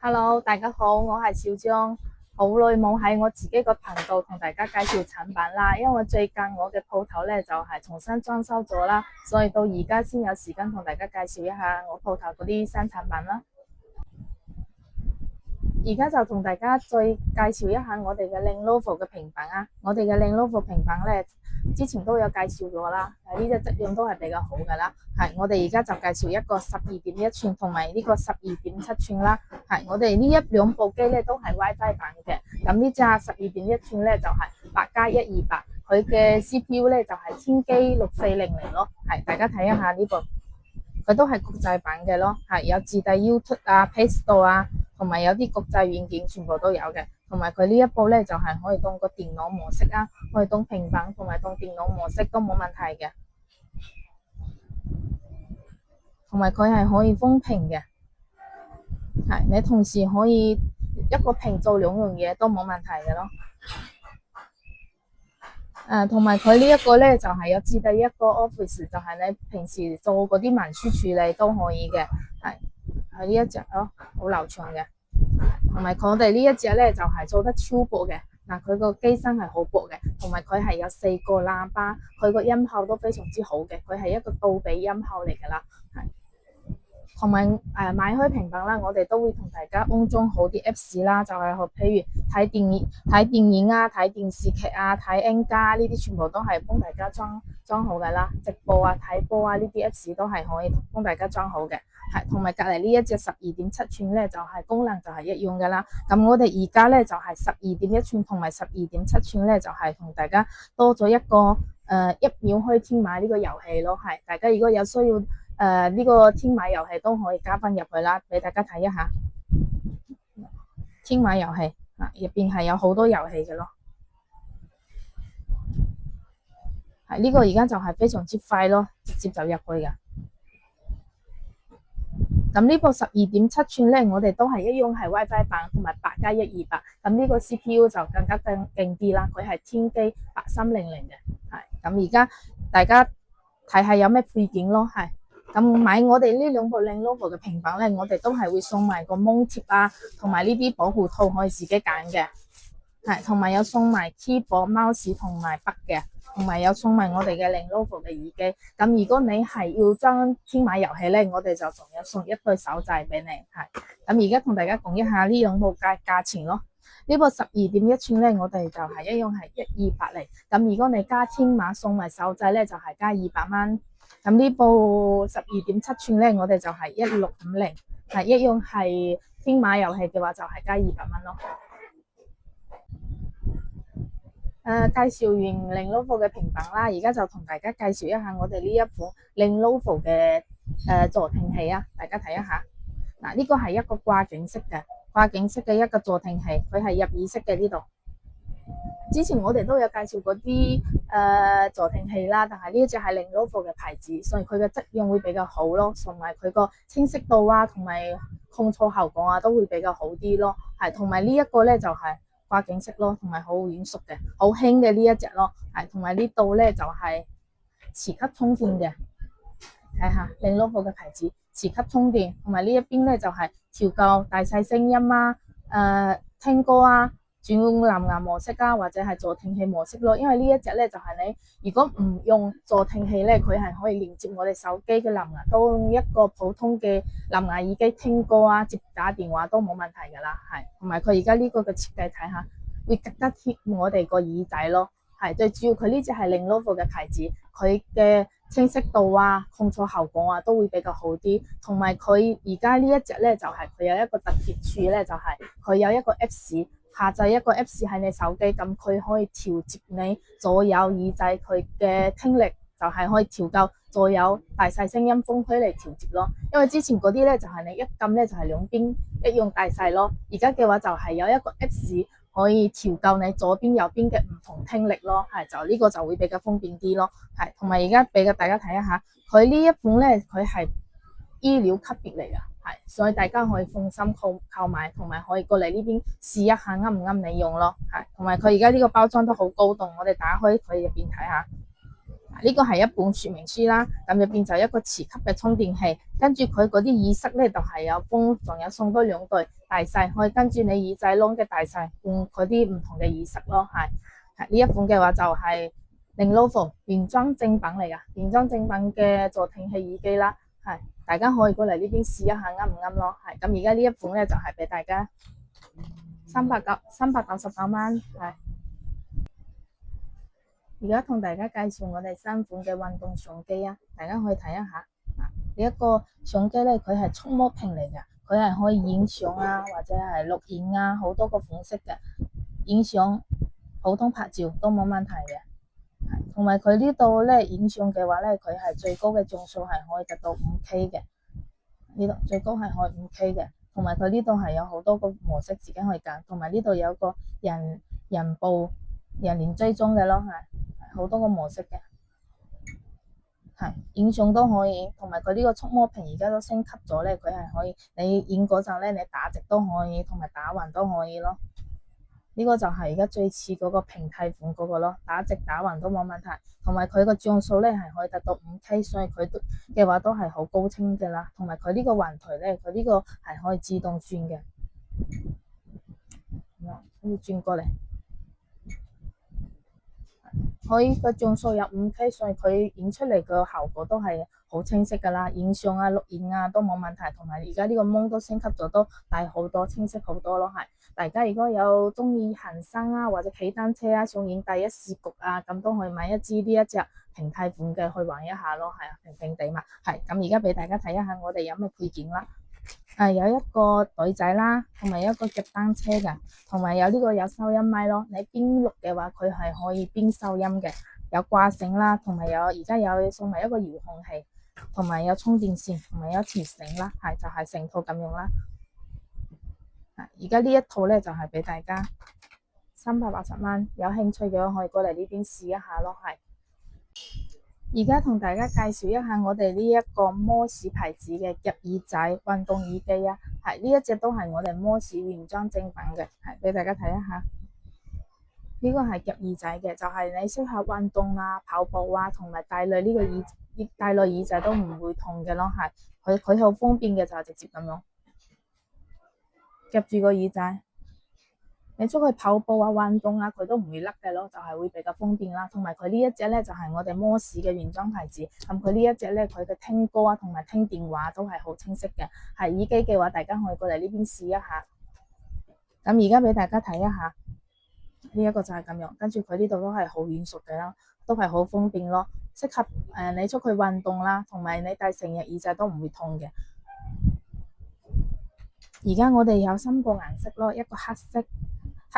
Hello，大家好，我係小張，好耐冇喺我自己個頻道同大家介紹產品啦，因為最近我嘅鋪頭咧就係重新裝修咗啦，所以到而家先有時間同大家介紹一下我鋪頭嗰啲新產品啦。而家就同大家再介紹一下我哋嘅 Lenovo 嘅平板啊，我哋嘅 Lenovo 平板咧之前都有介紹咗啦，呢隻質量都係比較好噶啦。係我哋而家就介紹一個12.1寸同埋呢個12.7寸啦。係我哋呢兩部機咧都係 WiFi 版嘅，咁呢隻12.1寸咧就係8+128，佢嘅 CPU 咧就係天璣6400咯。係大家睇一下呢部。佢都係國際版嘅咯，係有自帶 YouTube 啊、Play Store 啊，同埋有啲國際軟件全部都有嘅。同埋佢呢一部咧就係可以當個電腦模式啊，可以當平板同埋當電腦模式都冇問題嘅。同埋佢係可以封屏嘅，係你同時可以一個屏做兩樣嘢都冇問題嘅咯。同埋佢呢一個咧就係有自帶一個 Office，就係你平時做嗰啲文書處理都可以嘅，係呢一隻咯，好流暢嘅。同埋我哋呢一隻咧就係做得超薄嘅，嗱佢個機身係好薄嘅，同埋佢係有4個喇叭，佢個音效都非常之好嘅，佢係一個杜比音效嚟噶啦，係。同埋買開平板啦，我哋都會同大家安裝好啲 Apps 啦，就係譬如睇電影啊、睇電視劇啊、睇 N 加呢啲，全部都係幫大家裝好嘅啦。直播啊、睇波啊呢啲 Apps 都係可以幫大家裝好嘅。係同埋隔離呢一隻12.7寸咧，就係功能就係一樣嘅啦。咁我哋而家咧就係12.1寸同埋12.7寸咧，就係同大家多咗一個1秒可以天馬呢個遊戲咯。係大家如果有需要呢個天馬遊戲都可以加翻入去啦，俾大家睇一下天馬遊戲入邊係有好多遊戲嘅咯。係呢個而家就係非常之快咯，直接就入去嘅。咁呢部12.7寸咧，我哋都係一樣係 WiFi 版同埋8+128，咁呢個 CPU 就更加勁啲啦，佢係天璣8300嘅。係咁而家大家睇下有咩配件咯。係咁買我哋呢兩部 Lenovo 嘅平板咧，我哋都係會送埋個芒貼啊，同埋呢啲保護套可以自己揀嘅。係同埋有送埋 keyboard、mouse 同埋筆嘅。同埋有送埋我哋嘅 Lenovo 嘅耳機，咁如果你係要裝天馬遊戲咧，我哋就仲有送一對手掣俾你。係咁而家同大家講一下呢兩部價錢咯。呢部12.1寸咧，我哋就係一樣係128嚟，咁如果你加天馬送埋手掣咧，就係加200蚊。咁呢部12.7寸咧，我哋就係1650，係一樣係天馬遊戲嘅話就係加200蚊咯。介紹完 Lenovo 嘅平板啦，而家就同大家介紹一下我哋呢一款 Lenovo 嘅助聽器啊，大家睇一下。嗱，呢個係一個掛頸式嘅一個助聽器，佢係入耳式嘅呢度。之前我哋都有介紹過啲助聽器啦，但係呢一隻係 Lenovo 嘅牌子，所以佢嘅質量會比較好咯，同埋佢個清晰度啊，同埋控噪效果啊，都會比較好啲咯。係同埋呢一個咧就係掛頸式咯，同埋好軟熟嘅，好輕嘅呢一隻咯。係同埋呢度咧就係磁吸充電嘅，睇下 Lenovo 嘅牌子，磁吸充電，同埋呢一邊咧就係調校大細聲音啊，聽歌啊，轉藍牙模式啊，或者係助聽器模式咯。因為呢一隻咧就係你如果唔用助聽器咧，佢係可以連接我哋手機嘅藍牙，當一個普通嘅藍牙耳機聽歌啊、接打電話都冇問題噶啦。係同埋佢而家呢個嘅設計睇下，會更加貼我哋個耳仔咯。係最主要佢呢隻係 Lenovo 嘅牌子，佢嘅清晰度啊、控噪效果啊都會比較好啲。同埋佢而家呢一隻咧就係佢有一個特別處咧，就係佢有一個 Apps。下載一個 Apps 喺你手機，咁佢可以調節你左右耳仔佢嘅聽力，就係可以調校左右大細聲音分區嚟調節咯。因為之前嗰啲咧就係你一撳咧就係兩邊一樣大細咯，而家嘅話就係有一個 Apps 可以調校你左邊右邊嘅唔同聽力咯。係就呢個就會比較方便啲咯。係同埋而家俾大家睇一下，佢呢一款咧佢係醫療級別嚟噶。所以大家可以放心購買，同埋可以過嚟呢邊試一下啱唔啱你用咯。係同埋佢而家呢個包裝都好高檔，我哋打開佢入邊睇下。呢個係一本說明書啦，咁入邊就一個磁吸嘅充電器，跟住佢嗰啲耳塞咧就係有封，仲有送多2對大細，可以跟住你耳仔窿嘅大細換嗰啲唔同嘅耳塞咯。係呢一款嘅話就係Lenovo原裝正品嚟噶，原裝正品嘅助聽器耳機啦。係大家可以過嚟呢邊試一下啱唔啱咯。係咁而家呢一款咧就係俾大家399蚊。係而家同大家介紹我哋新款嘅運動相機啊，大家可以睇一下。呢一個相機咧，佢係觸摸屏嚟嘅，佢係可以影相啊，或者係錄影啊，好多個款式嘅影相，普通拍照都冇問題嘅。同埋佢呢度咧影相嘅話咧，佢係最高嘅像素係可以達到 5K 嘅，呢度最高係可以 5K 嘅。同埋佢呢度係有好多個模式自己可以揀，同埋呢度有個人臉追蹤嘅咯，係好多個模式嘅，係影相都可以。同埋佢呢個觸摸屏而家都升級咗咧，佢係可以你影嗰陣咧，你打直都可以，同埋打橫都可以咯。呢個就係而家最似嗰個平替款嗰個咯，打直打橫都冇問題。同埋佢個像素咧係可以達到 5K， 所以佢嘅話都係好高清嘅啦。同埋佢呢個環台咧，佢呢個係可以自動轉嘅，可以轉過嚟。佢個像素有 5K， 所以佢影出嚟嘅效果都係好清晰噶啦，影相啊、錄影啊都冇問題。同埋而家呢個芒都升級咗，都大好多，清晰好多咯。係大家如果有中意行山啊，或者騎單車啊，想影第一視角啊，咁都可以買一支呢一隻平替款嘅去玩一下咯。係啊，平平地嘛。係咁而家俾大家睇一下我哋有咩配件啦。有一個袋仔啦，同埋一個夾單車嘅，同埋有呢個有收音咪咯。你邊錄嘅話，佢係可以邊收音嘅。有掛繩啦，同埋而家有送埋一個遙控器，同埋有充電線，同埋有條繩啦，係就係成套咁用啦。而家呢一套咧就係俾大家380蚊，有興趣嘅話可以過嚟呢邊試一下咯。係而家同大家介紹一下我哋呢一個摩士牌子嘅夾耳仔運動耳機啊，係呢一隻都係我哋摩士原裝正品嘅，係俾大家睇一下。呢個係夾耳仔嘅，就係你適合運動啊、跑步啊，同埋帶累呢個帶累耳仔都唔會痛嘅咯。係佢好方便嘅，就係直接咁樣夾住個耳仔。你出去跑步啊、運動啊，佢都唔會甩嘅咯，就係會比較方便啦。同埋佢呢一隻咧就係我哋摩士嘅原裝牌子，咁佢呢一隻咧佢嘅聽歌啊同埋聽電話都係好清晰嘅。係耳機嘅話，大家可以過嚟呢邊試一下。咁而家俾大家睇一下，呢一個就係咁樣，跟住佢呢度都係好軟熟嘅啦，都係好方便咯，適合你出去運動啦，同埋你戴成日耳仔都唔會痛嘅。而家我哋有3個顏色咯，一個黑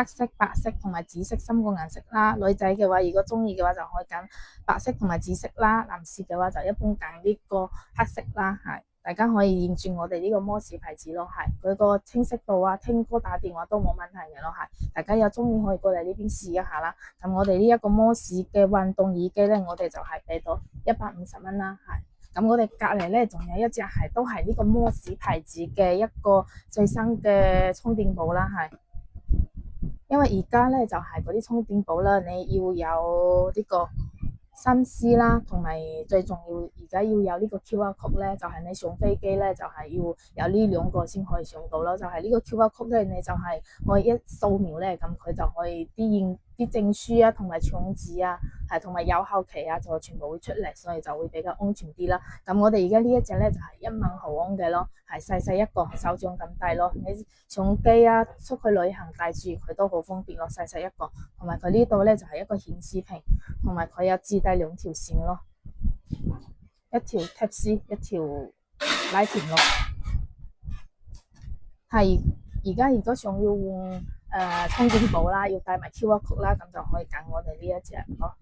色、白色同埋紫色3個顏色啦。女仔嘅話，如果中意嘅話就可以揀白色同埋紫色啦。男士嘅話就一般揀呢個黑色啦。係大家可以認住我哋呢個摩士牌子咯。係佢個清晰度啊，聽歌打電話都冇問題嘅咯。係大家有中意可以過嚟呢邊試一下啦。咁我哋呢一個摩士嘅運動耳機咧，我哋就係俾到150蚊啦。係。咁我哋隔籬咧，仲有一隻係都係呢個摩士牌子嘅一個最新嘅充電寶啦。係因為而家咧就係嗰啲充電寶啦，你要有呢個3C啦，同埋最重要而家要有呢個 QR code 咧，就係你上飛機咧就係要有呢2個先可以上到咯。就係呢個 QR code 咧，你就係可以一掃描咧，咁佢就可以啲證書啊，同埋廠址啊，係同埋有效期啊，就全部會出嚟，所以就會比較安全啲啦。咁我哋而家呢一隻咧就係1萬毫安嘅咯，係細細一個手掌咁大咯。你相機啊，出去旅行帶住佢都好方便咯，細細一個。同埋佢呢度咧就係一個顯示屏，同埋佢有自帶2條線咯，一條 Type C， 一條 Lightning 咯。係而家如果想要換充電寶啦，要帶埋 QR code 啦，咁就可以揀我哋呢一隻咯。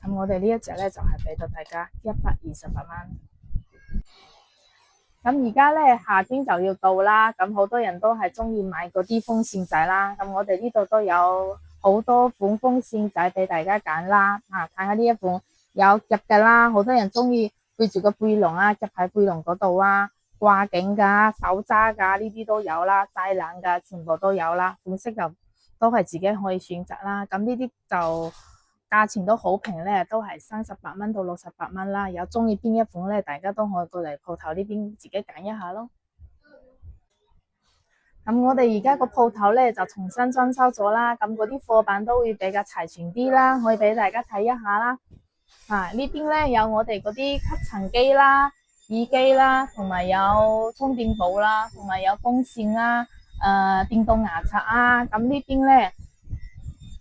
咁我哋呢一隻咧就係俾到大家128蚊。咁而家咧夏天就要到啦，咁好多人都係中意買嗰啲風扇仔啦。咁我哋呢度都有好多款風扇仔俾大家揀啦。睇下呢一款有夾嘅啦，好多人中意背住個背囊啊，夾喺背囊嗰度啊。掛頸噶、手揸噶呢啲都有啦，製冷噶全部都有啦，款式就都係自己可以選擇啦。咁呢啲就價錢都好平咧，都係38蚊到68蚊啦。有中意邊一款咧，大家都可以過嚟鋪頭呢邊自己揀一下咯。咁我哋而家個鋪頭咧就重新裝修咗啦，咁嗰啲貨品都會比較齊全啲啦，可以俾大家睇一下啦。呢邊咧有我哋嗰啲吸塵機啦、耳機啦，同埋有充電寶啦，同埋有風扇啦、電動牙刷啊。咁呢邊咧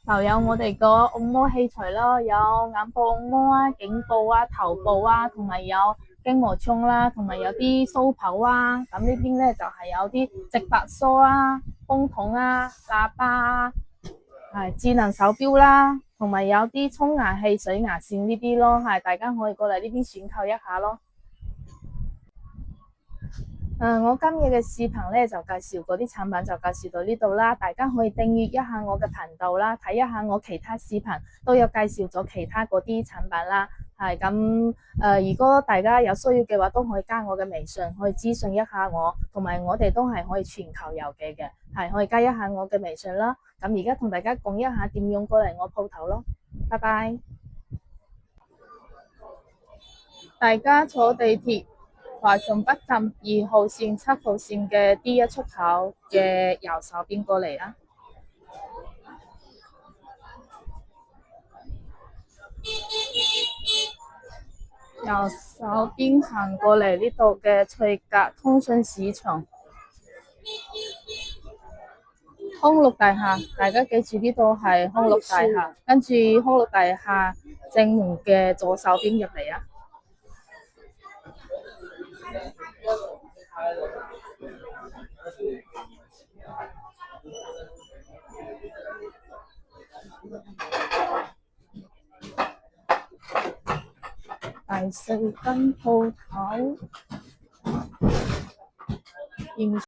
就有我哋個按摩器材咯，有眼部按摩啊、頸部啊、頭部啊，同埋有筋膜槍啦，同埋有啲梳刨啊。咁呢邊咧就係有啲直髮梳啊、風筒啊、喇叭啊，智能手錶啦，同埋有啲沖牙器、水牙線呢啲咯，大家可以過嚟呢邊選購一下咯。我今日嘅視頻咧就介紹嗰啲產品就介紹到呢度啦，大家可以訂閱一下我嘅頻道啦，睇一下我其他視頻都有介紹咗其他嗰啲產品啦。咁如果大家有需要嘅話，都可以加我嘅微信，可以諮詢一下我，同埋我哋都係可以全球郵寄嘅，可以加一下我嘅微信啦。咁而家同大家講一下點樣過嚟我鋪頭咯，拜拜。大家坐地鐵華強北站2號線、7號線嘅 D1 出口嘅右手邊過嚟啦。右手邊行過嚟呢度嘅翠格通訊市場，康綠大廈，大家記住呢度係康綠大廈，跟住康綠大廈正門嘅左手邊入嚟啊。第4間鋪頭。